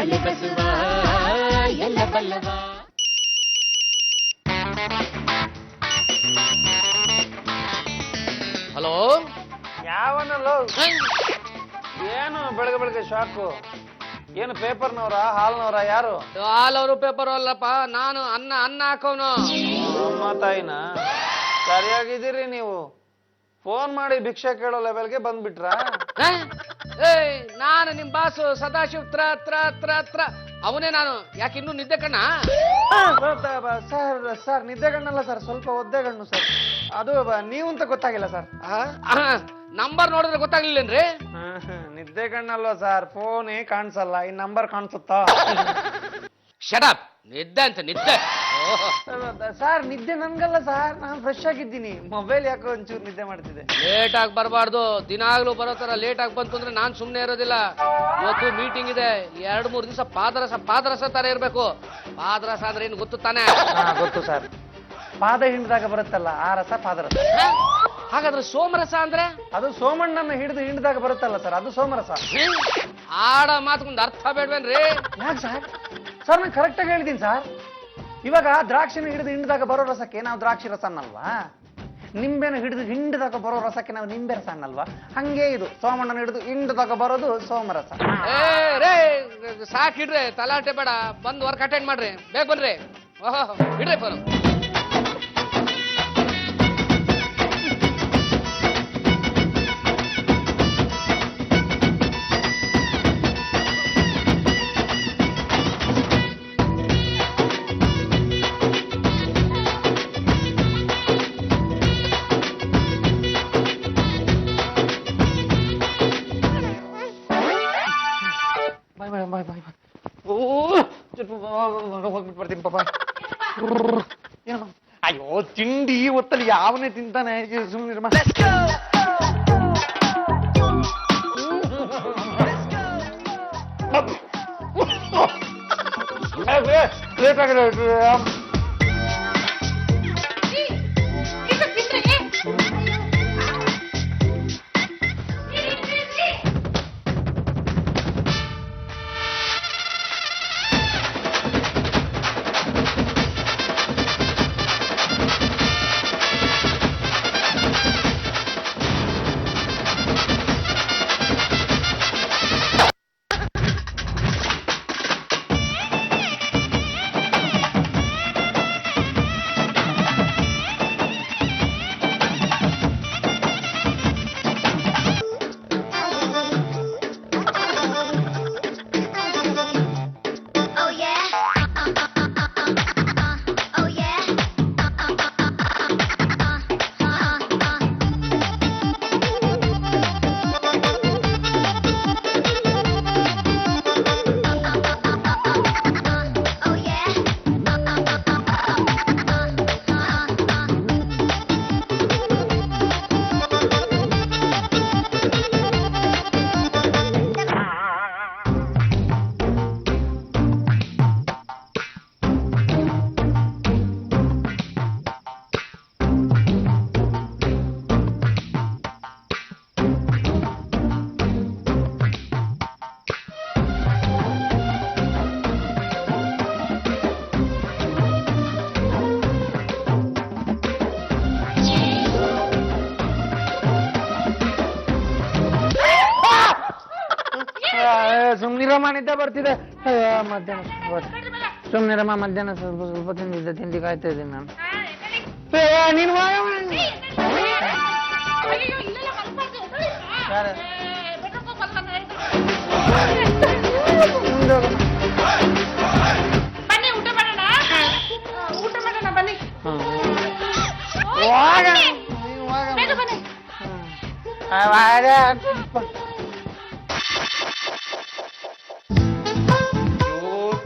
ಬಲೆ ಬಸವ ಎಲ್ಲ ಬಲ್ಲವ. ಹಲೋ, ಯಾವನಲ್ಲೋ? ಏನು ಬೆಳಗ್ಗೆ ಬೆಳಗ್ಗೆ ಶಾಕು? ಏನು ಪೇಪರ್ನವರ ಹಾಲ್ನವರ? ಯಾರು? ಹಾಲವರು ಪೇಪರ್ ಅಲ್ಲಪ್ಪ, ನಾನು ಅನ್ನ ಹಾಕೋನು. ಅಮ್ಮ ತಾಯಿನ ಸರಿಯಾಗಿದ್ದೀರಿ ನೀವು. ಫೋನ್ ಮಾಡಿ ಭಿಕ್ಷೆ ಕೇಳೋ ಲೆವೆಲ್ಗೆ ಬಂದ್ಬಿಟ್ರ? ಏಯ್, ನಾನು ನಿಮ್ ಬಾಸು ಸದಾಶಿವ್ ತ್ರ ಅವನೇ ನಾನು. ಯಾಕೆ ಇನ್ನೂ ನಿದ್ದೆ ಕಣ್ಣ? ಸರ್ ನಿದ್ದೆ ಗಣ್ಣಲ್ಲ ಸರ್, ಸ್ವಲ್ಪ ಒದ್ದೆ ಗಣ್ಣು ಸರ್. ಅದು ನೀವು ಅಂತ ಗೊತ್ತಾಗಿಲ್ಲ ಸರ್. ನಂಬರ್ ನೋಡಿದ್ರೆ ಗೊತ್ತಾಗ್ಲಿಲ್ಲೇನ್ರಿ? ನಿದ್ದೆ ಗಣ್ಣಲ್ವ ಸರ್, ಫೋನೇ ಕಾಣಿಸಲ್ಲ, ಈ ನಂಬರ್ ಕಾಣಿಸುತ್ತಾ? ಶಟಪ್, ನಿದ್ದೆ ಅಂತ ನಿದ್ದೆ. ಸರ್ ನಿದ್ದೆ ನನ್ಗಲ್ಲ ಸರ್, ನಾನು ಫ್ರೆಶ್ ಆಗಿದ್ದೀನಿ. ಮೊಬೈಲ್ ಯಾಕೋ ಒಂಚೂರು ನಿದ್ದೆ ಮಾಡ್ತಿದ್ದೆ. ಲೇಟ್ ಆಗಿ ಬರಬಾರ್ದು, ದಿನಾಗ್ಲೂ ಬರೋ ತರ ಲೇಟ್ ಆಗಿ ಬಂತು ಅಂದ್ರೆ ನಾನ್ ಸುಮ್ನೆ ಇರೋದಿಲ್ಲ. ಇವತ್ತು ಮೀಟಿಂಗ್ ಇದೆ, 2-3 ದಿವಸ ಪಾದರಸ ತರ ಇರ್ಬೇಕು. ಪಾದರಸ ಅಂದ್ರೆ ಏನು ಗೊತ್ತು ತಾನೆ? ಗೊತ್ತು ಸರ್, ಪಾದ ಹಿಂಡಿದಾಗ ಬರುತ್ತಲ್ಲ ಆ ರಸ ಪಾದರಸ. ಹಾಗಾದ್ರೆ ಸೋಮರಸ ಅಂದ್ರೆ? ಅದು ಸೋಮಣ್ಣನ ಹಿಂಡಿದಾಗ ಬರುತ್ತಲ್ಲ ಸರ್, ಅದು ಸೋಮರಸ. ಆಡ ಮಾತುಕೊಂದು ಅರ್ಥ ಬೇಡ್ವೇನ್ರಿ? ಯಾಕೆ ಸರ್? ಸರ್ ನಾನು ಕರೆಕ್ಟ್ ಆಗಿ ಹೇಳಿದ್ದೀನಿ ಸರ್. ಇವಾಗ ದ್ರಾಕ್ಷಿನ ಹಿಂಡಿದಾಗ ಬರೋ ರಸಕ್ಕೆ ನಾವು ದ್ರಾಕ್ಷಿ ರಸ ಅನ್ನಲ್ವಾ? ನಿಂಬೆನ ಹಿಂಡಿದಾಗ ಬರೋ ರಸಕ್ಕೆ ನಾವು ನಿಂಬೆ ರಸ ಅನ್ನಲ್ವಾ? ಹಂಗೆ ಇದು ಸೋಮಣ್ಣನ ಹಿಂಡಿದಾಗ ಬರೋದು ಸೋಮರಸ. ರೇ ಸಾಕಿಡ್ರಿ, ತಲಾಟೆ ಬೇಡ, ಬಂದು ವರ್ಕ್ ಅಟೆಂಡ್ ಮಾಡ್ರಿ, ಬೇಗ ಬನ್ರಿ. ಓಹೋ, ಇಡ್ರಿ ಫೋನ್. ಹೋಗ್ಬಿಟ್ಟು ಬರ್ತೀನಿ ಪಾಪ. ಅಯ್ಯೋ ತಿಂಡಿ ಹೊತ್ತಲ್ಲಿ ಯಾವನೇ ತಿಂತಾನೆ, ಸುಮ್ಮನಿರಮ್ಮ. ಲೇಟ್ ಆಗಿದೆ. ಸುಮ್ನಿರಮ್ಮ, ನಿದ್ದೆ ಬರ್ತಿದೆ. ಮಧ್ಯಾಹ್ನ ಸುಮ್ನಿರಮ್ಮ, ಮಧ್ಯಾಹ್ನ ಸ್ವಲ್ಪ ತಿಂದಿದ್ದೆ, ತಿಂಡಿ ಕಾಯ್ತಾ ಇದ್ದೀನಿ ನಾನು. ನೀನು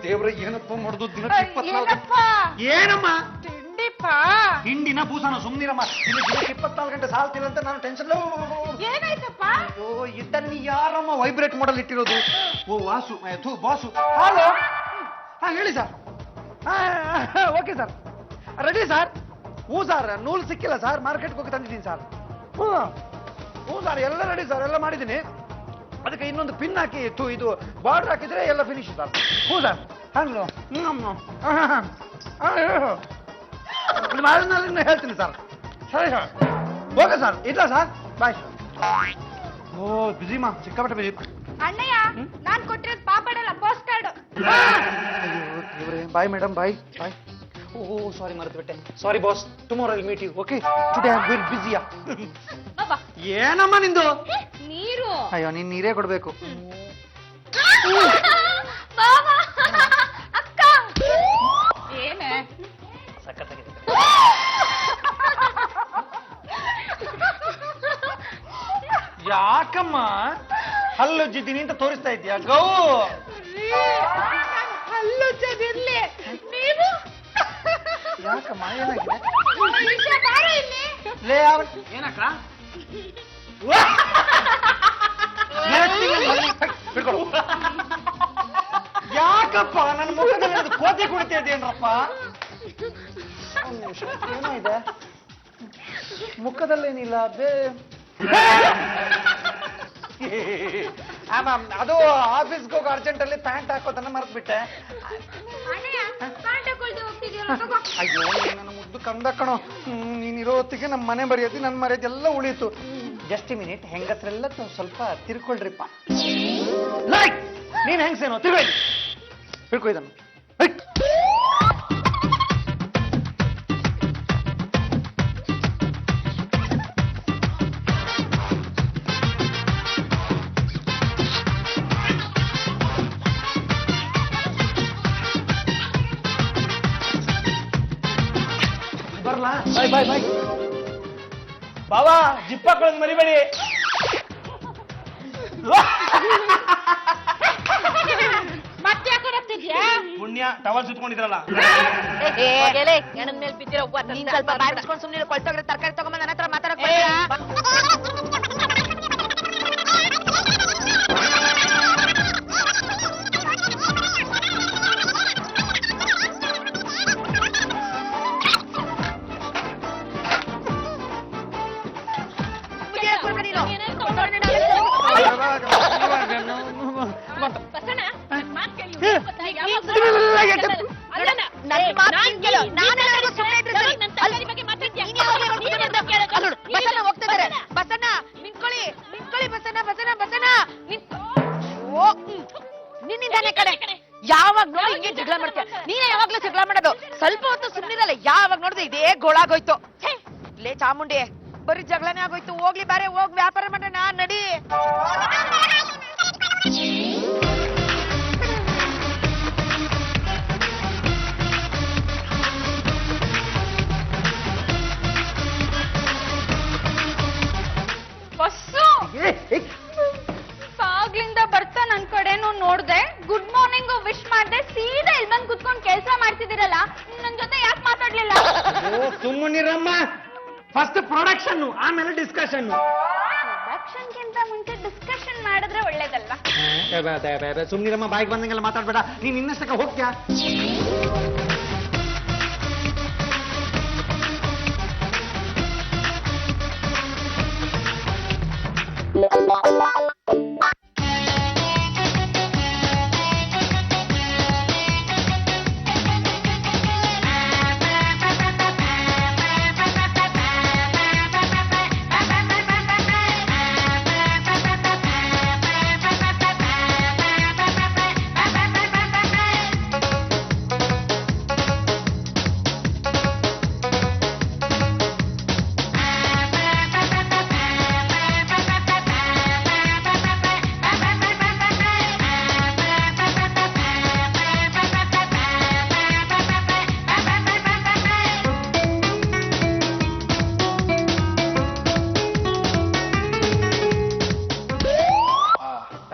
ದೇವ್ರ ಏನಪ್ಪ ಮಾಡುದು? ದಿನ 24. ಏನಮ್ಮ ಹಿಂಡಿನ ಬೂಸನ? ಸುಮ್ನಿರಮ್ಮ, ದಿನಕ್ಕೆ 24 ಗಂಟೆ ಸಾಲ್ತಿಲ್ಲ ಅಂತ ನಾನು ಟೆನ್ಷನ್. ಅಯ್ಯೋ ಇದನ್ನ ಯಾರಮ್ಮ ವೈಬ್ರೇಟ್ ಮಾಡಲ್ ಇಟ್ಟಿರೋದು? ಓ ವಾಸು, ಬಾಸು. ಹಲೋ, ಹಾ ಹೇಳಿ sir. Okay sir, ready sir. ಹ್ಞೂ ಸರ್, ನೂಲು ಸಿಕ್ಕಿಲ್ಲ ಸರ್, ಮಾರ್ಕೆಟ್ಗೆ ಹೋಗಿ ತಂದಿದ್ದೀನಿ ಸರ್. ಹ್ಞೂ ಸರ್, ಎಲ್ಲ ರೆಡಿ ಸರ್, ಎಲ್ಲ ಮಾಡಿದ್ದೀನಿ. ಅದಕ್ಕೆ ಇನ್ನೊಂದು ಪಿನ್ ಹಾಕಿ ಇದು ಬಾರ್ಡರ್ ಹಾಕಿದ್ರೆ ಎಲ್ಲ ಫಿನಿಶ್ ಸರ್. ಹೌದಾ ಹಂಗ್ಲು ಮಾಡಿದ್ಮೇಲೆ ಹೇಳ್ತೀನಿ ಸರ್. ಸರಿ ಸರ್, ಓಕೆ ಸರ್, ಇಲ್ಲ ಸರ್, ಬಾಯ್ ಸರ್. ಓ ಬಿಜಿಮಾ, ಸಿಕ್ಕಾಪಟ್ಟೆ ಬಿಜಿ. ಅಣ್ಣಯ್ಯ, ನಾನ್ ಕೊಟ್ಟಿರೋದು ಪಾಪಡ್ ಅಲ್ಲ, post card. Bye madam, bye bye. ಓ ಸಾರಿ, ಮರೆತುಬಿಟ್ಟೆ. Sorry boss, tomorrow will meet you. Okay, today I am very ಬಿಸಿಯಾ. ಏನಮ್ಮ ನಿಂದು? ನೀರು. ಅಯ್ಯೋ, ನೀನ್ ನೀರೇ ಕೊಡ್ಬೇಕು. ಅಕ್ಕ ಏನೇ ಸಖತ್ತಾಗಿದೆ. ಯಾಕಮ್ಮ ಹಲ್ಲುಜ್ಜಿದ್ದೀನಿ ಅಂತ ತೋರಿಸ್ತಾ ಇದ್ದೀಯಾ? ಗೌ ಹಲ್ಲುಜ್ಜದಿರ್ಲಿ, ನೀವು ಯಾಕಮ್ಮ, ಏನಾಗಿದೆ? ಈಶಾ, ಬಾರೋ ಇಲ್ಲಿ. ಲೇ ಏನಕ್ಕ? ಯಾಕಪ್ಪ ನನ್ನ ಮುಖದಲ್ಲಿ ಅದು ಕೋತಿ ಕುಡಿತಾ ಇದೆಯೇನ್ರಪ್ಪ? ಏನೋ ಇದೆ ಮುಖದಲ್ಲೇನಿಲ್ಲ. ಅದು ಆಫೀಸ್ಗೆ ಹೋಗಿ ಅರ್ಜೆಂಟ್ ಅಲ್ಲಿ ಪ್ಯಾಂಟ್ ಹಾಕೋದನ್ನ ಮರ್ತ್ಬಿಟ್ಟೆ. ಅಣ್ಣಯ್ಯ, ಪ್ಯಾಂಟ್ ಹಾಕೊಳ್ದೆ ಹೋಗ್ತಿದ್ಯಲ್ಲ, ತಗೋ. ಅಯ್ಯೋ, ನನ್ನ ಮುದ್ದು ಕಂದ ಕಣೋ. ನೀನಿರೋ ಹೊತ್ತಿಗೆ ನಮ್ಮ ಮನೆ ಮರ್ಯಾದೆ, ನನ್ನ ಮರ್ಯಾದೆ ಎಲ್ಲ ಉಳಿಯಿತು. ಜಸ್ಟ್ ಮಿನಿಟ್, ಹೆಂಗಸ್ರೆಲ್ಲ ಸ್ವಲ್ಪ ತಿರ್ಕೊಳ್ರಿಪ್ಪ. ಲೈಕ್ ನೀನ್ ಹೆಂಗಸೇನೋ ತಿರ್ಕೊಳ್ಳಿ, ತಿರ್ಕೊ ಇದನ್ನು. ಬರ್ಲಾ? ಬಾಯ್ ಬಾಯ್ ಬಾಯ್. ಬಾವಾ, ಜಿಪ್ಪ ಹಾಕೊಳ್ಳೋದು ಮರಿಬೇಡಿ. ಮತ್ತೆ ಯಾಕೆ ಹೋಗ್ತಿದ್ಯಾ? ಪುಣ್ಯ, ಟವಲ್ ಸುತ್ಕೊಂಡಿದ್ರಲ್ಲ. ಹೆಣದ ಮೇಲೆ ಬಿದ್ದಿರೋ ನೀನ್ ಸ್ವಲ್ಪ ಬಾಯ್ ಬಿಚ್ಕೊಂಡು ಸುಮ್ಮನೆ ಕೊಳ್ತೋಗ್ರೆ ತರಕಾರಿ ತಗೊಂಬಂದ ನನ್ನ ಹತ್ರ ಮಾತಾಡಕ್ ಯಾವಾಗ ನೋಡಿ ಹಿಂಗೆ ಜಗಳ ಮಾಡ್ತೀಯ? ನೀನೇ ಯಾವಾಗ್ಲೂ ಜಗಳ ಮಾಡೋದು. ಸ್ವಲ್ಪ ಹೊತ್ತು ಸುಮ್ಮನಿರಲ್ಲ, ಯಾವಾಗ ನೋಡಿದ್ರೆ ಇದೇ ಗೋಳಾಗೋಯ್ತು. ಲೇ ಚಾಮುಂಡಿ, ಬರೀ ಜಗಳನೇ ಆಗೋಯ್ತು. ಹೋಗ್ಲಿ ಬಾರೆ, ಹೋಗ್ ವ್ಯಾಪಾರ ಮಾಡೋಣ, ನಡಿ. ಬಸ್ಸು ಆಗ್ಲಿಂದ ಬರ್ತಾ ನನ್ ಕಡೆನೂ ನೋಡ್ದೆ, ಗುಡ್ ಮಾರ್ನಿಂಗ್ ವಿಶ್ ಮಾಡ್ದೆ, ಸೀದಾ ಇಲ್ಲಿ ಬಂದು ಕುತ್ಕೊಂಡು ಕೆಲಸ ಮಾಡ್ತಿದ್ದೀರಲ್ಲ, ನನ್ ಜೊತೆ ಯಾಕೆ ಮಾತಾಡ್ಲಿಲ್ಲ? ಸುಮ್ಮನಿರಮ್ಮ, ಫಸ್ಟ್ ಪ್ರೊಡಕ್ಷನ್, ಆಮೇಲೆ ಡಿಸ್ಕಷನ್. ಪ್ರೊಡಕ್ಷನ್ಗಿಂತ ಮುಂಚೆ ಡಿಸ್ಕಷನ್ ಮಾಡಿದ್ರೆ ಒಳ್ಳೇದಲ್ವಾ? ಸುಮ್ಮನಿರಮ್ಮ, ಬಾಯಿಗೆ ಬಂದಂಗೆಲ್ಲ ಮಾತಾಡ್ಬೇಡ. ನೀನ್ ಇನ್ನಷ್ಟಕ್ಕ ಹೋಗ್ತ್ಯಾ?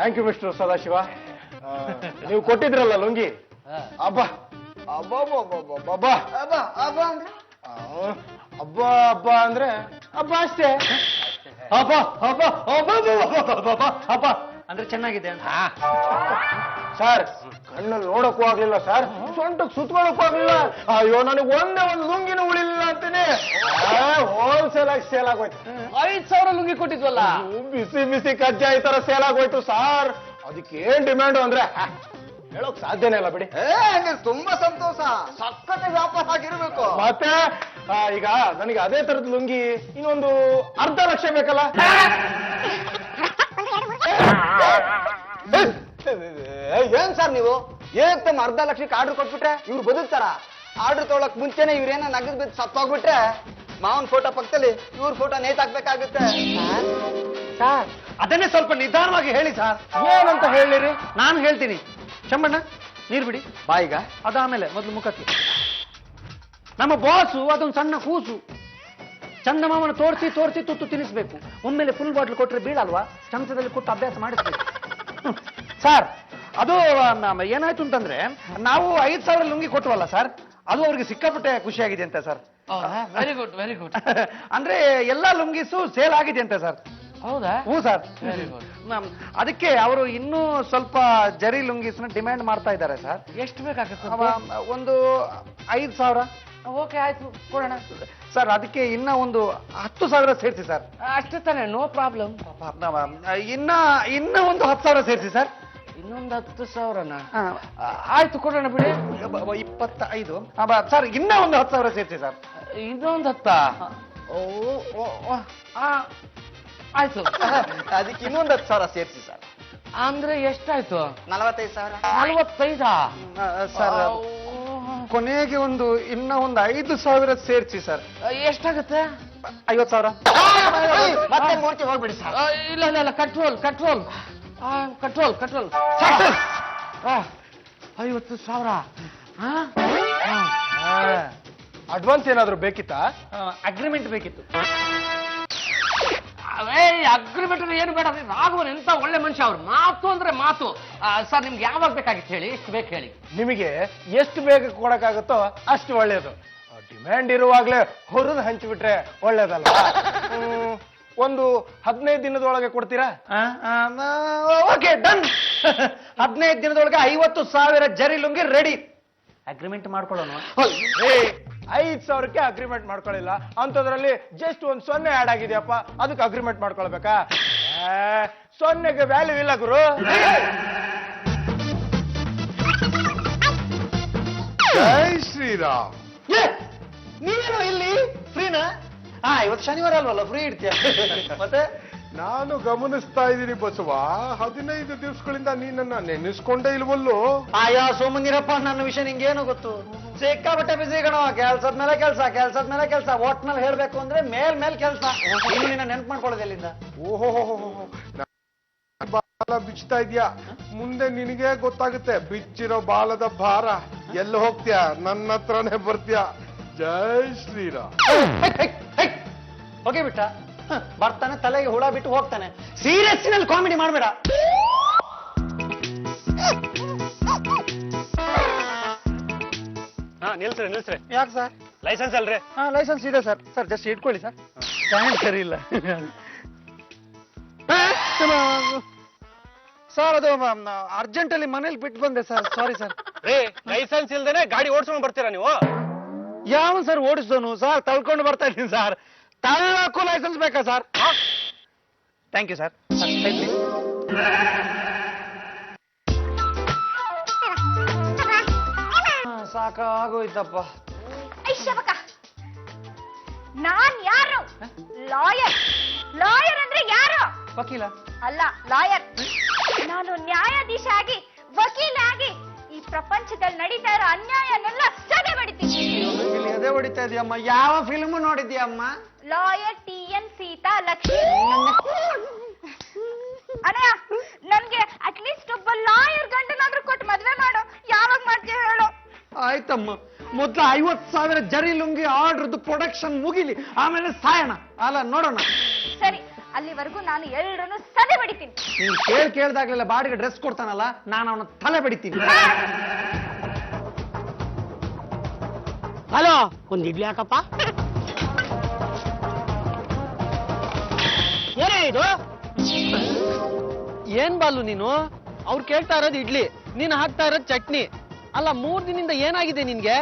Thank you mister Sadashiva. ನೀವು ಕೊಟ್ಟಿದ್ರಲ್ಲ ಲುಂಗಿ, ಅಬ್ಬಾ ಅಬ್ಬಾ ಅಬ್ಬಾ ಹಬ್ಬ ಹಬ್ಬ ಅಂದ್ರೆ ಹಬ್ಬ ಅಷ್ಟೇ. ಹಬ್ಬ ಹಬ್ಬ ಹಬ್ಬ ಹಬ್ಬ ಹಬ್ಬ ಅಂದ್ರೆ ಚೆನ್ನಾಗಿದೆ ಅಂತ. ಸರ್ ಕಣ್ಣಲ್ಲಿ ನೋಡಕ್ಕೂ ಆಗ್ಲಿಲ್ಲ ಸರ್, ಸೊಂಟಕ್ಕೆ ಸುತ್ಕೊಳ್ಳಕ್ಕೂ ಆಗ್ಲಿಲ್ಲ. ಅಯ್ಯೋ ನನಗೆ ಒಂದೇ ಒಂದು ಲುಂಗಿನೂ ಉಳಿಲಿಲ್ಲ ಅಂತೀನಿ. ಹೋಲ್ಸೇಲ್ ಆಗಿ ಸೇಲ್ ಆಗೋಯ್ತು. 5,000 ಲುಂಗಿ ಕೊಟ್ಟಿದ್ವಲ್ಲ. ಬಿಸಿ ಬಿಸಿ ಕಜ್ಜಾಯ ತರ ಸೇಲ್ ಆಗೋಯ್ತು ಸರ್. ಅದಕ್ಕೆ ಏನ್ ಡಿಮ್ಯಾಂಡು ಅಂದ್ರೆ ಹೇಳೋಕ್ ಸಾಧ್ಯನೇ ಇಲ್ಲ ಬಿಡಿ. ತುಂಬಾ ಸಂತೋಷ, ಸಕ್ಕತ್ತೆ ವ್ಯಾಪಾರ ಆಗಿರ್ಬೇಕು. ಮತ್ತೆ ಈಗ ನನಗೆ ಅದೇ ತರದ ಲುಂಗಿ ಇನ್ನೊಂದು 1/2 ಲಕ್ಷ ಬೇಕಲ್ಲ. ಏನ್ ಸರ್ ನೀವು ಏಕ್ತಮ್ಮ 1/2 ಲಕ್ಷಕ್ಕೆ ಆರ್ಡರ್ ಕೊಟ್ಬಿಟ್ರೆ ಇವ್ರು ಬದುಕ್ತಾರ? ಆರ್ಡರ್ ತೊಗೊಳಕ್ ಮುಂಚೆನೆ ಇವ್ರೇನ ನಗದ್ ಬಿದ್ದು ಸತ್ತೋಗ್ಬಿಟ್ರೆ ಮಾವನ್ ಫೋಟೋ ಪಕ್ಕದಲ್ಲಿ ಇವ್ರ ಫೋಟೋ ನೇತ್ ಹಾಕ್ಬೇಕಾಗುತ್ತೆ. ಸರ್ ಅದನ್ನೇ ಸ್ವಲ್ಪ ನಿಧಾನವಾಗಿ ಹೇಳಿ ಸರ್. ಏನಂತ ಹೇಳಿರಿ? ನಾನು ಹೇಳ್ತೀನಿ. ಚಮ್ಮಣ್ಣ ನೀರ್ ಬಿಡಿ ಬಾಯಿಗ, ಅದಾಮೇಲೆ ಮೊದಲು ಮುಖಕ್ಕೆ. ನಮ್ಮ ಬಾಸು ಅದೊಂದು ಸಣ್ಣ ಕೂಸು, ಚಂದಮಾಮನ ತೋರಿಸಿ ತೋರಿಸಿ ತುತ್ತು ತಿನ್ನಿಸ್ಬೇಕು. ಒಮ್ಮೆಲೆ ಫುಲ್ ಬಾಟ್ಲ್ ಕೊಟ್ರೆ ಬೀಳಲ್ವಾ? ಚಮಚದಲ್ಲಿ ಕೊಟ್ಟು ಅಭ್ಯಾಸ ಮಾಡಿಸ್ಬೇಕು. ಸರ್ ಅದು ಏನಾಯ್ತು ಅಂತಂದ್ರೆ ನಾವು 5,000 ಲುಂಗಿ ಕೊಟ್ಟವಲ್ಲ ಸರ್, ಅದು ಅವ್ರಿಗೆ ಸಿಕ್ಕಾಪಟ್ಟೆ ಖುಷಿಯಾಗಿದೆ ಅಂತ sir. Very good very good. ಅಂದ್ರೆ ಎಲ್ಲಾ ಲುಂಗಿಸು ಸೇಲ್ ಆಗಿದೆ ಅಂತ ಸರ್. ಹೌದಾ? ಹ್ಞೂ ಸರ್. Very good. ಅದಕ್ಕೆ ಅವರು ಇನ್ನೂ ಸ್ವಲ್ಪ ಜರಿ ಲುಂಗೀಸ್ನ ಡಿಮ್ಯಾಂಡ್ ಮಾಡ್ತಾ ಇದ್ದಾರೆ ಸರ್. ಎಷ್ಟು ಬೇಕಾಗುತ್ತೆ? ಒಂದು 5,000. ಓಕೆ ಆಯ್ತು, ಕೊಡೋಣ ಸರ್. ಅದಕ್ಕೆ ಇನ್ನ ಒಂದು 10,000 ಸೇರಿಸಿ ಸರ್. ಅಷ್ಟೇ ತಾನೆ, ನೋ ಪ್ರಾಬ್ಲಮ್. ಇನ್ನ ಒಂದು 10,000 ಸೇರಿಸಿ ಸರ್. ಇನ್ನೊಂದು 10,000ನ? ಆಯ್ತು, ಕೊಡೋಣ ಬಿಡಿ. 25 ಸರ್. ಇನ್ನ ಒಂದು 10,000 ಸೇರಿಸಿ ಸರ್. ಇನ್ನೊಂದು 10? ಆಯ್ತು. ಅದಕ್ಕೆ ಇನ್ನೊಂದು 10,000 ಸೇರಿಸಿ ಸರ್. ಅಂದ್ರೆ ಎಷ್ಟಾಯ್ತು? 45,000. 45? ಸರ್ ಕೊನೆಗೆ ಇನ್ನ ಒಂದು 5,000 ಸೇರಿಸಿ ಸರ್. ಎಷ್ಟಾಗುತ್ತೆ? 50,000. ಮತ್ತೆ ಮೂರ್ತಿ ಹೋಗ್ಬಿಡಿ ಸರ್. ಇಲ್ಲ ಇಲ್ಲ ಇಲ್ಲ, control control control control. 50,000. Advance ಏನಾದ್ರು ಬೇಕಿತ್ತಾ? ಅಗ್ರಿಮೆಂಟ್ ಬೇಕಿತ್ತು. ಅಗ್ರಿಮೆಂಟ್ ಏನು ಬೇಡ. ರಾಘವನ್ ಎಂತ ಒಳ್ಳೆ ಮನುಷ್ಯ, ಅವ್ರು ಮಾತು ಅಂದ್ರೆ ಮಾತು. ಸರ್ ನಿಮ್ಗೆ ಯಾವಾಗ ಬೇಕಾಗಿತ್ತು ಹೇಳಿ, ಎಷ್ಟು ಬೇಕು ಹೇಳಿ. ನಿಮಗೆ ಎಷ್ಟು ಬೇಗ ಕೊಡಕ್ಕಾಗುತ್ತೋ ಅಷ್ಟು ಒಳ್ಳೇದು. ಡಿಮ್ಯಾಂಡ್ ಇರುವಾಗ್ಲೇ ಹೊರದು ಹಂಚಿಬಿಟ್ರೆ ಒಳ್ಳೇದಲ್ಲ. ಒಂದು 15 ದಿನದೊಳಗೆ ಕೊಡ್ತೀರಾ? Okay done. 15 ದಿನದೊಳಗೆ 50,000 ಜರಿ ಲುಂಗಿ ರೆಡಿ. ಅಗ್ರಿಮೆಂಟ್ ಮಾಡ್ಕೊಳ್ಳೋಣ. 5,000ಕ್ಕೆ ಅಗ್ರಿಮೆಂಟ್ ಮಾಡ್ಕೊಳ್ಳಿಲ್ಲ ಅಂತದ್ರಲ್ಲಿ ಜಸ್ಟ್ ಒಂದು 0 ಆಡ್ ಆಗಿದೆಯಪ್ಪ, ಅದಕ್ಕೆ ಅಗ್ರಿಮೆಂಟ್ ಮಾಡ್ಕೊಳ್ಬೇಕಾ? 0ಗೆ ವ್ಯಾಲ್ಯೂ ಇಲ್ಲ ಗುರು. ಜೈ ಶ್ರೀರಾಮ್. ನೀನು ಇಲ್ಲಿ ಫ್ರೀನಾ? ಇವತ್ತು ಶನಿವಾರ ಅಲ್ವಲ್ಲ, ಫ್ರೀ ಇಡ್ತೀಯ. ಮತ್ತೆ ನಾನು ಗಮನಿಸ್ತಾ ಇದ್ದೀನಿ ಬಸವ, 15 ದಿವಸಗಳಿಂದ ನೀನನ್ನ ನೆನೆಸ್ಕೊಂಡೇ ಇಲ್ವಲ್ಲೋ? ಆಯಾ ಸೋಮಂದಿರಪ್ಪ, ನನ್ನ ವಿಷಯ ನಿಂಗೇನು ಗೊತ್ತು? ಸಿಕ್ಕಾಬಟ್ಟೆ ಬಿಸಿ ಕಣೋ. ಕೆಲ್ಸದ ಮೇಲೆ ಕೆಲಸ, ಕೆಲ್ಸದ ಮೇಲೆ ಕೆಲಸ. ಒಟ್ನಲ್ಲಿ ಹೇಳ್ಬೇಕು ಅಂದ್ರೆ ಮೇಲ್ ಕೆಲಸ. ಇನ್ನು ನಿನ್ನ ನೆನ್ಪು ಮಾಡ್ಕೊಳ್ಳೋದು ಎಲ್ಲಿಂದ? ಓಹೋ, ಬಾಲ ಬಿಚ್ತಾ ಇದ್ಯಾ? ಮುಂದೆ ನಿನಗೆ ಗೊತ್ತಾಗುತ್ತೆ ಬಿಚ್ಚಿರೋ ಬಾಲದ ಭಾರ. ಎಲ್ಲ ಹೋಗ್ತೀಯ, ನನ್ನ ಹತ್ರನೇ ಬರ್ತೀಯ. ಜೈ ಶ್ರೀರಾಮ್. ಹೋಗಿ ಬಿಟ್ಟ, ಬರ್ತಾನೆ, ತಲೆಗೆ ಹುಳ ಬಿಟ್ಟು ಹೋಗ್ತಾನೆ. ಸೀರಿಯಸ್ನಲ್ಲಿ ಕಾಮಿಡಿ ಮಾಡಬೇಡ. ನಿಲ್ಸ್ರಿ. ಯಾಕೆ ಸರ್? ಲೈಸೆನ್ಸ್ ಅಲ್ರಿ? ಲೈಸೆನ್ಸ್ ಇದೆ ಸರ್. ಸರ್ ಜಸ್ಟ್ ಇಟ್ಕೊಳ್ಳಿ ಸರ್. ಸ್ಟ್ಯಾಂಡ್ ಸರಿ ಇಲ್ಲ ಸರ್. ಅದು ಅರ್ಜೆಂಟಲ್ಲಿ ಮನೇಲಿ ಬಿಟ್ಟು ಬಂದೆ ಸರ್. Sorry sir. ಲೈಸೆನ್ಸ್ ಇಲ್ದೇನೆ ಗಾಡಿ ಓಡಿಸ್ಕೊಂಡು ಬರ್ತೀರಾ ನೀವು? ಯಾವ ಸರ್ ಓಡಿಸೋನು ಸರ್? ತಳ್ಕೊಂಡು ಬರ್ತಾ ಇದ್ದೀನಿ ಸರ್. ತಳ್ಳಕ್ಕೂ ಲೈಸೆನ್ಸ್ ಬೇಕಾ ಸರ್? Thank you sir. ಸಾಕಾಗೋಯ್ತಪ್ಪ. ನಾನ್ ಯಾರು? ಲಾಯರ್. ಲಾಯರ್ ಅಂದ್ರೆ ಯಾರು? ವಕೀಲ ಅಲ್ಲ, ಲಾಯರ್. ನಾನು ನ್ಯಾಯಾಧೀಶ ಆಗಿ, ವಕೀಲ ಆಗಿ ಈ ಪ್ರಪಂಚದಲ್ಲಿ ನಡೀತಾ ಇರೋ ಅನ್ಯಾಯನೆಲ್ಲ ಸದೆ ಬಡಿತೀನಿ. ಅದೇ ಹೊಡಿತಾ ಇದೆಯಮ್ಮ. ಯಾವ ಫಿಲ್ಮ್ ನೋಡಿದ್ಯಮ್ಮ? Lawyer TN Sita Lakshmi. ಅಣ್ಣಯ್ಯ, ನನ್ಗೆ ಅಟ್ಲೀಸ್ಟ್ ಒಬ್ಬ ಲಾಯರ್ ಗಂಡನಾದ್ರೂ ಕೊಟ್ಟು ಮದ್ವೆ ಮಾಡು. ಯಾವಾಗ ಮಾಡ್ತೀಯ ಹೇಳು? ಆಯ್ತಮ್ಮ, ಮೊದ್ಲು 50,000 ಜರಿ ಲುಂಗಿ ಆರ್ಡ್ರದ್ದು ಪ್ರೊಡಕ್ಷನ್ ಮುಗಿಲಿ, ಆಮೇಲೆ ಸಾಯೋಣ. ಅಲ್ಲ, ನೋಡೋಣ. ಸರಿ, ಅಲ್ಲಿವರೆಗೂ ನಾನು ಎಲ್ಲರನ್ನು ಸದೆ ಬಡಿತೀನಿ. ನೀನ್ ಕೇಳ್ದಾಗ್ಲೆಲ್ಲ ಬಾಡಿಗೆ ಡ್ರೆಸ್ ಕೊಡ್ತಾನಲ್ಲ, ನಾನು ಅವನ ತಲೆ ಬಡಿತೀನಿ. ಹಲೋ, ಒಂದ್ ಇಡ್ಲಿ ಹಾಕಪ್ಪ. ಏನೇ ಇದು? ಏನ್ ಬಾಲು ನೀನು ಅವ್ರು ಕೇಳ್ತಾ ಇರೋದು ಇಡ್ಲಿ ನೀನ್ ಹಾಕ್ತಾ ಇರೋದು ಚಟ್ನಿ ಅಲ್ಲ 3 ದಿನದಿಂದ ಏನಾಗಿದೆ ನಿನ್ಗೆ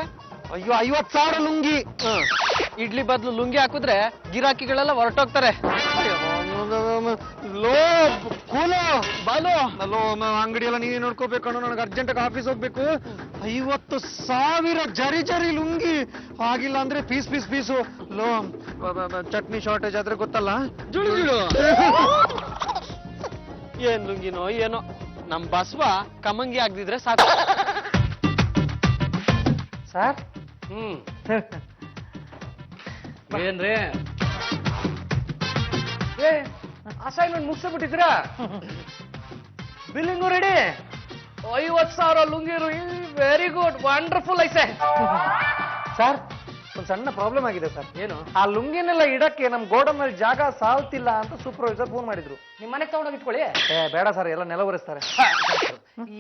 ಅಯ್ಯೋ 50,000 ಲುಂಗಿ. ಇಡ್ಲಿ ಬದಲು ಲುಂಗಿ ಹಾಕಿದ್ರೆ ಗಿರಾಕಿಗಳೆಲ್ಲ ಹೊರಟೋಗ್ತಾರೆ. ಲೋ ಕೂಲು ಬಾಲು ಅಲ್ಲೋ ಅಂಗಡಿ ಎಲ್ಲ ನೀವೇ ನೋಡ್ಕೋಬೇಕು ನನಗೆ ಅರ್ಜೆಂಟಾಗಿ ಆಫೀಸ್ ಹೋಗ್ಬೇಕು. 50,000 ಜರಿ ಲುಂಗಿ ಆಗಿಲ್ಲ ಅಂದ್ರೆ ಪೀಸು ಲೋ ಚಟ್ನಿ ಶಾರ್ಟೇಜ್ ಆದ್ರೆ ಗೊತ್ತಲ್ಲ. ಏನ್ ಲುಂಗಿನೋ ಏನೋ ನಮ್ ಬಸ್ವ ಕಮಂಗಿ ಆಗ್ದಿದ್ರೆ ಸಾಕು. ಸರ್ ಏನ್ರಿ ಅಸೈನ್ಮೆಂಟ್ ಮುಗಿಸ್ಬಿಟ್ಟಿದ್ದೀರಾ? Billing ready. 50,000 ಲುಂಗಿರು. ವೆರಿ ಗುಡ್, ವಂಡರ್ಫುಲ್ ಐಸೆ. ಸರ್ ಒಂದ್ ಸಣ್ಣ ಪ್ರಾಬ್ಲಮ್ ಆಗಿದೆ ಸರ್. ಏನು? ಆ ಲುಂಗಿನೆಲ್ಲ ಇಡಕ್ಕೆ ನಮ್ ಗೋಡನ್ ನಲ್ಲಿ ಜಾಗ ಸಾಲ್ತಿಲ್ಲ ಅಂತ ಸೂಪರ್ವೈಸರ್ ಫೋನ್ ಮಾಡಿದ್ರು. ನಿಮ್ ಮನೆಗೆ ತಗೊಂಡೋಗಿ ಇಟ್ಕೊಳ್ಳಿ. ಬೇಡ ಸರ್, ಎಲ್ಲ ನೆಲ ಒರೆಸ್ತಾರೆ.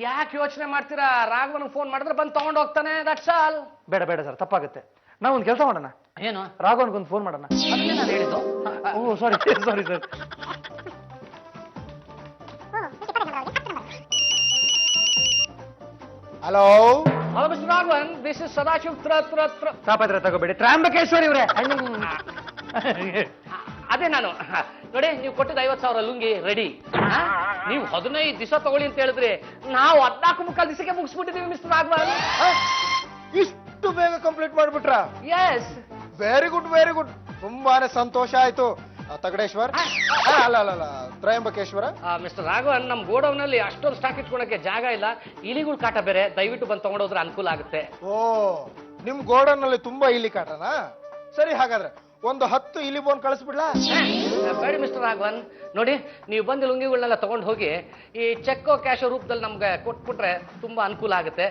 ಯಾಕೆ ಯೋಚನೆ ಮಾಡ್ತೀರಾ? ರಾಘವನ್ ಫೋನ್ ಮಾಡಿದ್ರೆ ಬಂದು ತಗೊಂಡ್ ಹೋಗ್ತಾನೆ. That's all. ಬೇಡ ಸರ್, ತಪ್ಪಾಗುತ್ತೆ. ನಾವ್ ಒಂದ್ ಕೆಲಸ ಮಾಡೋಣ, ಏನು? ರಾಘವನ್ಗೊಂದು ಫೋನ್ ಮಾಡೋಣ. ಅದನ್ನೇ ನಾನು ಹೇಳಿದ್ದು. Oh sorry sir. Hello hello mister Raghavan, this is Sadashiv. ತಾಪತ್ರ ತಗೋಬೇಡಿ, ತ್ರ್ಯಾಂಬಕೇಶ್ವರಿ ಇವ್ರೆ. ಅದೇ ನಾನು ನೋಡಿ, ನೀವು ಕೊಟ್ಟಿದ್ದ 50,000 ಲುಂಗಿ ರೆಡಿ. ನೀವು 15 ದಿವಸ ತಗೊಳ್ಳಿ ಅಂತ ಹೇಳಿದ್ರಿ, ನಾವು 14 ದಿವಸಕ್ಕೆ ಮುಗಿಸ್ಬಿಟ್ಟಿದೀವಿ ಮಿಸ್ಟರ್ ರಾಘವನ್. ಇಷ್ಟು ಬೇಗ ಕಂಪ್ಲೀಟ್ ಮಾಡ್ಬಿಟ್ರ? ಎಸ್. Very good. ತುಂಬಾನೇ ಸಂತೋಷ ಆಯ್ತು. ತಗಡೇಶ್ವರ್ ಅಲ್ಲ ತ್ರಯಂಬಕೇಶ್ವರ. ಮಿಸ್ಟರ್ ರಾಘವನ್, ನಮ್ ಗೋಡೌನಲ್ಲಿ ಅಷ್ಟೊಂದು ಸ್ಟಾಕ್ ಇಟ್ಕೊಳಕ್ಕೆ ಜಾಗ ಇಲ್ಲ. ಇಲಿಗಳ ಕಾಟ ಬೇರೆ. ದಯವಿಟ್ಟು ಬಂದು ತಗೊಂಡೋದ್ರೆ ಅನುಕೂಲ ಆಗುತ್ತೆ. ಓ, ನಿಮ್ ಗೋಡನ್ ನಲ್ಲಿ ತುಂಬಾ ಇಲಿ ಕಾಟನಾ? ಸರಿ, ಹಾಗಾದ್ರೆ ಒಂದು 10 ಇಲಿ ಬೋನ್ ಕಳಿಸ್ಬಿಡ್ಲಾ? ಬೇಡಿ ಮಿಸ್ಟರ್ ರಾಘವನ್, ನೋಡಿ ನೀವು ಬಂದು ಲುಂಗಿಗಳನ್ನೆಲ್ಲ ತಗೊಂಡು ಹೋಗಿ ಈ ಚೆಕ್ಕೋ ಕ್ಯಾಶೋ ರೂಪದಲ್ಲಿ ನಮ್ಗೆ ಕೊಟ್ಬಿಟ್ರೆ ತುಂಬಾ ಅನುಕೂಲ ಆಗುತ್ತೆ.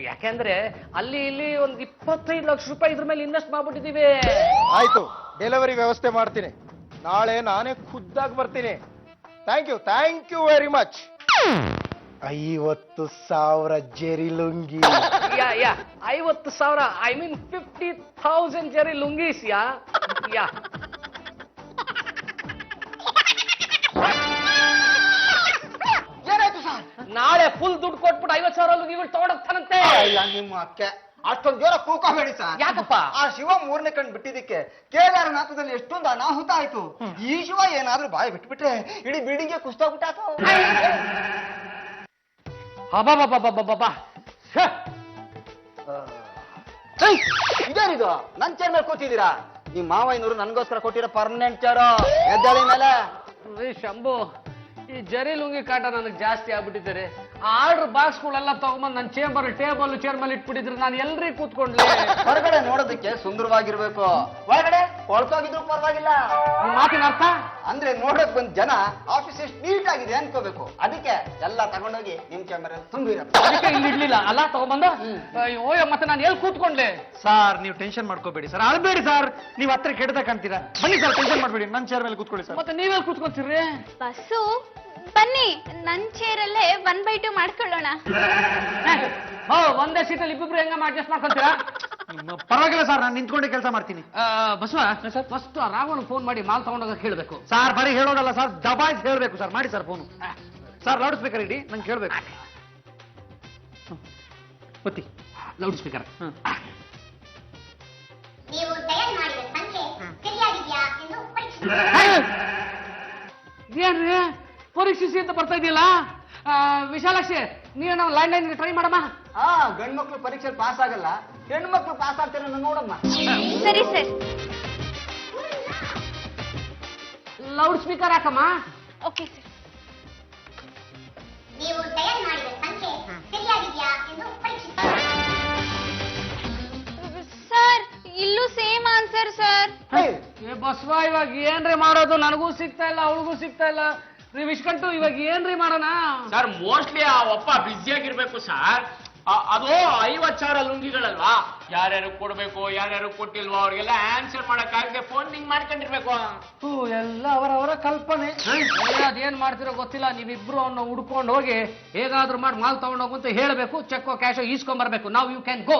ಯಾಕೆಂದ್ರೆ ಅಲ್ಲಿ ಇಲ್ಲಿ ಒಂದು 25 ಲಕ್ಷ ರೂಪಾಯಿ ಇದ್ರ ಮೇಲೆ ಇನ್ವೆಸ್ಟ್ ಮಾಡ್ಬಿಟ್ಟಿದೀವಿ. ಆಯ್ತು, ಡೆಲಿವರಿ ವ್ಯವಸ್ಥೆ ಮಾಡ್ತೀನಿ. ನಾಳೆ ನಾನೇ ಖುದ್ದಾಗಿ ಬರ್ತೀನಿ. Thank you very much. 50,000 zari lungi. Yeah 50,000, I mean 50,000 zari lungis. ಯಾ ಏನಾಯ್ತು ಸರ್? ನಾಳೆ ಫುಲ್ ದುಡ್ಡು ಕೊಟ್ಬಿಟ್ಟು 50,000 ಲುಂಗಿಗಳು ತಗೊಂಡೋಗ್ತಾನಂತೆ. ಇಲ್ಲ ನಿಮ್ಮ ಅಕ್ಕೆ ಅಷ್ಟೊಂದು ಜೋರ ಕೂಕೋಬೇಡಿ ಸರ್. ಯಾಕಪ್ಪ? ಆ ಶಿವ 3ನೇ ಕಣ್ ಬಿಟ್ಟಿದ್ದಕ್ಕೆ ಕೇದಾರನಾಥದಲ್ಲಿ ಎಷ್ಟೊಂದು ಅನಾಹುತ ಆಯ್ತು. ಈ ಶಿವ ಏನಾದ್ರೂ ಬಾಯಿ ಬಿಟ್ಬಿಟ್ರೆ ಇಡೀ ಬಿಲ್ಡಿಂಗ್ಗೆ ಕುಸ್ತೋಗ್ಬಿಟ್ಟಾತು. ಇದೇನಿದು ನನ್ ಚೇರ್ ಮೇಲೆ ಕೂತಿದ್ದೀರಾ? ನಿಮ್ ಮಾವಯ್ಯನವರು ನನ್ಗೋಸ್ಕರ ಕೊಟ್ಟಿರೋ ಪರ್ಮನೆಂಟ್ ಚೇರು. ಎದ್ದೇಳಿ ಮೇಲೆ. ಶಂಭು, ಈ ಜರಿ ಲುಂಗಿ ಕಾಟ ನನಗೆ ಜಾಸ್ತಿ ಆಗ್ಬಿಟ್ಟಿದ್ದಾರೆ. ಆರ್ಡರ್ ಬಾಕ್ಸ್ಗಳೆಲ್ಲ ತಗೊಂಬಂದ್ ನನ್ನ ಟೇಬಲ್ ಚೇರ್ ಮೇಲೆ ಇಟ್ಬಿಟ್ಟಿದ್ರೆ ನಾನು ಎಲ್ರಿ ಕೂತ್ಕೊಂಡ್ಲಿ? ಹೊರಗಡೆ ನೋಡೋದಕ್ಕೆ ಸುಂದರವಾಗಿರ್ಬೇಕು, ಒಳಗಡೆ ಕೊಳ್ತೋಗಿದ್ರು ಪರವಾಗಿಲ್ಲ. ನಿಮ್ ಮಾತಿನ ಅರ್ಥ? ಅಂದ್ರೆ ನೋಡಕ್ ಬಂದ್ ಜನ ಆಫೀಸ್ ಎಷ್ಟು ನೀಟ್ ಆಗಿದೆ ಅನ್ಕೋಬೇಕು. ಅದಕ್ಕೆ ಎಲ್ಲ ತಗೊಂಡೋಗಿ ನಿಮ್ ಚೇಂಬರ್ ತುಂಬಿರಪ್ಪ. ಅದಕ್ಕೆ ಇಲ್ಲಿ ಇಡ್ಲಿಲ್ಲ ಅಲ್ಲ ತಗೊಂಬಂದು. ಓಯ್, ಮತ್ತೆ ನಾನು ಎಲ್ಲಿ ಕೂತ್ಕೊಂಡ್ಲಿ? ಸರ್, ನೀವು ಟೆನ್ಷನ್ ಮಾಡ್ಕೋಬೇಡಿ ಸರ್, ಅಳ್ಬೇಡಿ ಸರ್. ನೀವು ಹತ್ರ ಕೆಡದ ಕಾಣ್ತೀರಾ. ಬನ್ನಿ ಸರ್, ಟೆನ್ಷನ್ ಮಾಡ್ಬೇಡಿ, ನನ್ನ ಚೇರ್ ಮೇಲೆ ಕೂತ್ಕೊಳ್ಳಿ ಸರ್. ಮತ್ತೆ ನೀವೆಲ್ಲಿ ಕೂತ್ಕೊಂತೀರಿ? ಬಸ್ಸು ಬನ್ನಿ, ನನ್ ಚೇರಲ್ಲೇ 1/2 ಮಾಡ್ಕೊಳ್ಳೋಣ. ಒಂದೇ ಸೀಟಲ್ಲಿ ಇಬ್ಬಿಬ್ರು ಹೆಂಗ ಅಡ್ಜಸ್ಟ್ ಮಾಡ್ಕೊಂತೀರಾ? ಪರವಾಗಿಲ್ಲ ಸರ್, ನಾನು ನಿಂತ್ಕೊಂಡೆ ಕೆಲಸ ಮಾಡ್ತೀನಿ. ಬಸವ, ಫಸ್ಟ್ ರಾಘವನ್ ಫೋನ್ ಮಾಡಿ ಮಾಲ್ ತಗೊಂಡೋಗಕ್ಕೆ ಹೇಳ್ಬೇಕು. ಸರ್, ಬರೀ ಹೇಳೋದಲ್ಲ ಸರ್, ದಬಾಯಿಸಿ ಹೇಳ್ಬೇಕು ಸರ್. ಮಾಡಿ sir phone. Sir, loud speaker ಇಡಿ, ನಂಗೆ ಕೇಳ್ಬೇಕು. ಗೊತ್ತಿ ಲೌಡ್ ಸ್ಪೀಕರ್. ನೀವು ಡಯಲ್ ಮಾಡಿದ ಸಂಖ್ಯೆ ಸರಿಯಾಗಿದೆಯಾ ಎಂದು ಪರೀಕ್ಷಿಸಿ. ಏನ್ರಿ ಪರೀಕ್ಷಿಸಿ ಅಂತ ಬರ್ತಾ ಇದೆಯಲ್ಲ? ವಿಶಾಲಾಕ್ಷಿ, ನೀನು ಲೈನ್ ಟ್ರೈ ಮಾಡಮ್ಮ. ಗಂಡು ಮಕ್ಳು ಪರೀಕ್ಷೆ ಪಾಸ್ ಆಗಲ್ಲ, ಹೆಣ್ಣು ಮಕ್ಳು ಪಾಸ್ ಆಗ್ತಾರೆ ನೋಡಮ್ಮ. ಸರಿ ಸರ್. ಲೌಡ್ ಸ್ಪೀಕರ್ ಹಾಕಮ್ಮ. Okay sir. ನೀವು ಡಯಲ್ ಮಾಡಿದ ಸಂಖ್ಯೆ ಸರಿಯಾಗಿದೆಯಾ ಎಂದು ಪರೀಕ್ಷಿಸಿ. ಸರ್, ಇಲ್ಲೂ ಸೇಮ್ ಆನ್ಸರ್ ಸರ್. ಬಸವ, ಇವಾಗ ಏನ್ರಿ ಮಾಡೋದು? ನನಗೂ ಸಿಗ್ತಾ ಇಲ್ಲ, ಅವಳಿಗೂ ಸಿಗ್ತಾ ಇಲ್ಲ. ನೀವು ಇಷ್ಕಂಟು ಇವಾಗ ಏನ್ರಿ ಮಾಡೋಣ? ಸರ್, ಮೋಸ್ಟ್ಲಿ ಆ ಒಪ್ಪ ಬ್ಯುಸಿಯಾಗಿರ್ಬೇಕು ಸರ್. ಅದು 50,000 ಲುಂಗಿಗಳಲ್ವಾ, ಯಾರ್ಯಾರು ಕೊಡ್ಬೇಕು ಯಾರ್ಯಾರು ಕೊಟ್ಟಿಲ್ವೋ ಅವ್ರಿಗೆಲ್ಲ ಆನ್ಸರ್ ಮಾಡಕ್ಕಾಗದೆ ಫೋನ್ ಹಿಂಗ್ ಮಾಡ್ಕೊಂಡಿರ್ಬೇಕು. ಎಲ್ಲ ಅವರವರ ಕಲ್ಪನೆ. ಅದೇನ್ ಮಾಡ್ತಿರೋ ಗೊತ್ತಿಲ್ಲ. ನೀವಿಬ್ರು ಅವನ್ನ ಹುಡ್ಕೊಂಡು ಹೋಗಿ ಹೇಗಾದ್ರೂ ಮಾಡಿ ಮಾಲ್ ತಗೊಂಡೋಗು ಅಂತ ಹೇಳ್ಬೇಕು. ಚೆಕ್ಕೋ ಕ್ಯಾಶೋ ಈಸ್ಕೊಂಡ್ ಬರ್ಬೇಕು. ನಾವು ಯು ಕ್ಯಾನ್ ಗೋ.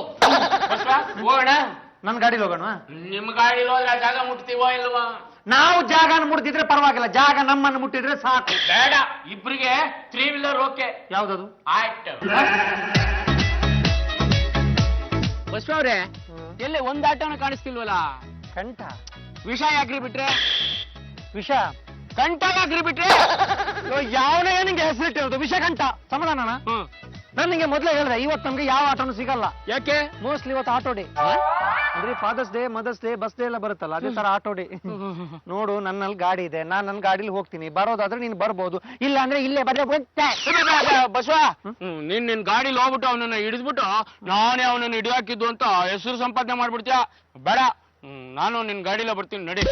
ಹೋಗೋಣ. ನನ್ನ ಗಾಡಿಲಿ ಹೋಗೋಣ. ನಿಮ್ ಗಾಡಿ ಹೋದ್ರೆ ಆ ಜಾಗ ಮುಟ್ತೀವೋ ಇಲ್ವಾ? ನಾವು ಜಾಗನ ಮುಟ್ತಿದ್ರೆ ಪರವಾಗಿಲ್ಲ, ಜಾಗ ನಮ್ಮನ್ನು ಮುಟ್ಟಿದ್ರೆ ಸಾಕು. ಬೇಡ, ಇಬ್ರಿಗೆ 3 ವೀಲರ್ ಓಕೆ. ಯಾವ್ದದು? ಆಯ್ತು. ಬಸವವ್ರೆ, ಎಲ್ಲಿ ಒಂದ್ ಆಟೋನ ಕಾಣಿಸ್ತಿಲ್ವಲ್ಲ? ಕಂಠ ವಿಷ ಯಾಕ್ರಿ ಬಿಟ್ರೆ? ವಿಷ ಕಂಠ ಯಾಕ್ರಿ ಬಿಟ್ರೆ? ಯಾವನೇ ನಿಂಗೆ ಹೆಸರಿಟ್ಟಿರೋದು ವಿಷಕಂಠ? ಸಮಾಧಾನ. ನಾನು ನಿಂಗೆ ಮೊದಲೇ ಹೇಳಿದೆ, ಇವತ್ತು ನಮ್ಗೆ ಯಾವ ಆಟೋನು ಸಿಗಲ್ಲ. ಯಾಕೆ? ಮೋಸ್ಟ್ಲಿ ಇವತ್ತು ಆಟೋ ಡೇ. ಅಂದ್ರೆ father's day, mother's day, bus day ಎಲ್ಲ ಬರುತ್ತಲ್ಲ, ಅದೇ ತರ ಆಟೋ ಡೇ. ನೋಡು, ನನ್ನಲ್ಲಿ ಗಾಡಿ ಇದೆ, ನಾನ್ ನನ್ನ ಗಾಡಿಲಿ ಹೋಗ್ತೀನಿ. ಬರೋದಾದ್ರೆ ನೀನ್ ಬರ್ಬೋದು, ಇಲ್ಲ ಅಂದ್ರೆ ಇಲ್ಲೇ ಬರ್ರೆ ಹೋಗ್ತೆ. ಬಸವ, ನೀನ್ ನಿನ್ ಗಾಡಿಲಿ ಹೋಗ್ಬಿಟ್ಟು ಅವನನ್ನ ಹಿಡಿದ್ಬಿಟ್ಟು ನಾನೇ ಅವನನ್ನ ಹಿಡಿಯಾಕಿದ್ದು ಅಂತ ಹೆಸರು ಸಂಪಾದನೆ ಮಾಡ್ಬಿಡ್ತೀಯ. ಬೇಡ, ನಾನು ನಿನ್ ಗಾಡಿಲ ಬರ್ತೀನಿ, ನಡಿ.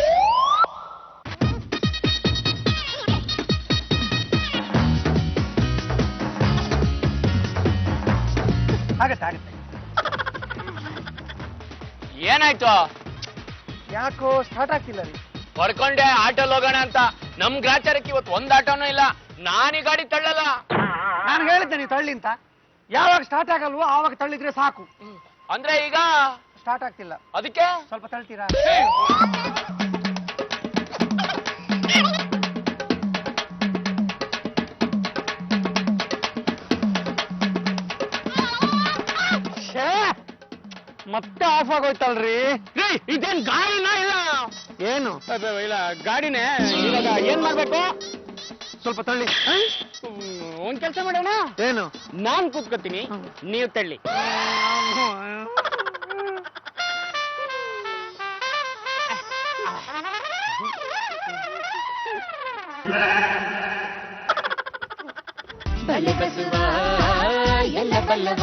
ಆಗತ್ತೆ. ಏನಾಯ್ತು? ಯಾಕೋ ಸ್ಟಾರ್ಟ್ ಆಗ್ತಿಲ್ಲ ರೀ. ಹೊಡ್ಕೊಂಡೆ ಆಟೋಲ್ ಹೋಗೋಣ ಅಂತ. ನಮ್ ಗ್ರಾಚಾರಕ್ಕೆ ಇವತ್ತು ಒಂದ್ ಆಟೋನೂ ಇಲ್ಲ. ನಾನೀ ಗಾಡಿ ತಳ್ಳಲ್ಲ. ನಾನು ಹೇಳಿದ್ದೆ ನೀವು ತಳ್ಳಿ ಅಂತ. ಯಾವಾಗ ಸ್ಟಾರ್ಟ್ ಆಗಲ್ವೋ ಆವಾಗ ತಳ್ಳಿದ್ರೆ ಸಾಕು. ಅಂದ್ರೆ ಈಗ ಸ್ಟಾರ್ಟ್ ಆಗ್ತಿಲ್ಲ, ಅದಕ್ಕೆ ಸ್ವಲ್ಪ ತಳ್ತೀರಾ? ಮತ್ತೆ ಆಫ್ ಆಗೋಯ್ತಲ್ರಿ. ಇದೇನ್ ಗಾಡಿನ ಇಲ್ಲ? ಏನು ಇಲ್ಲ, ಗಾಡಿನೇ. ಇವಾಗ ಏನ್ ಮಾಡ್ಬೇಕು? ಸ್ವಲ್ಪ ತಳ್ಳಿ. ಒಂದ್ ಕೆಲ್ಸ ಮಾಡೋಣ. ಏನು? ನಾನ್ ಕೂತ್ಕೋತೀನಿ, ನೀವ್ ತಳ್ಳಿ. ಬಲೆ ಬಸವ ಎಲ್ಲ ಬಲ್ಲವ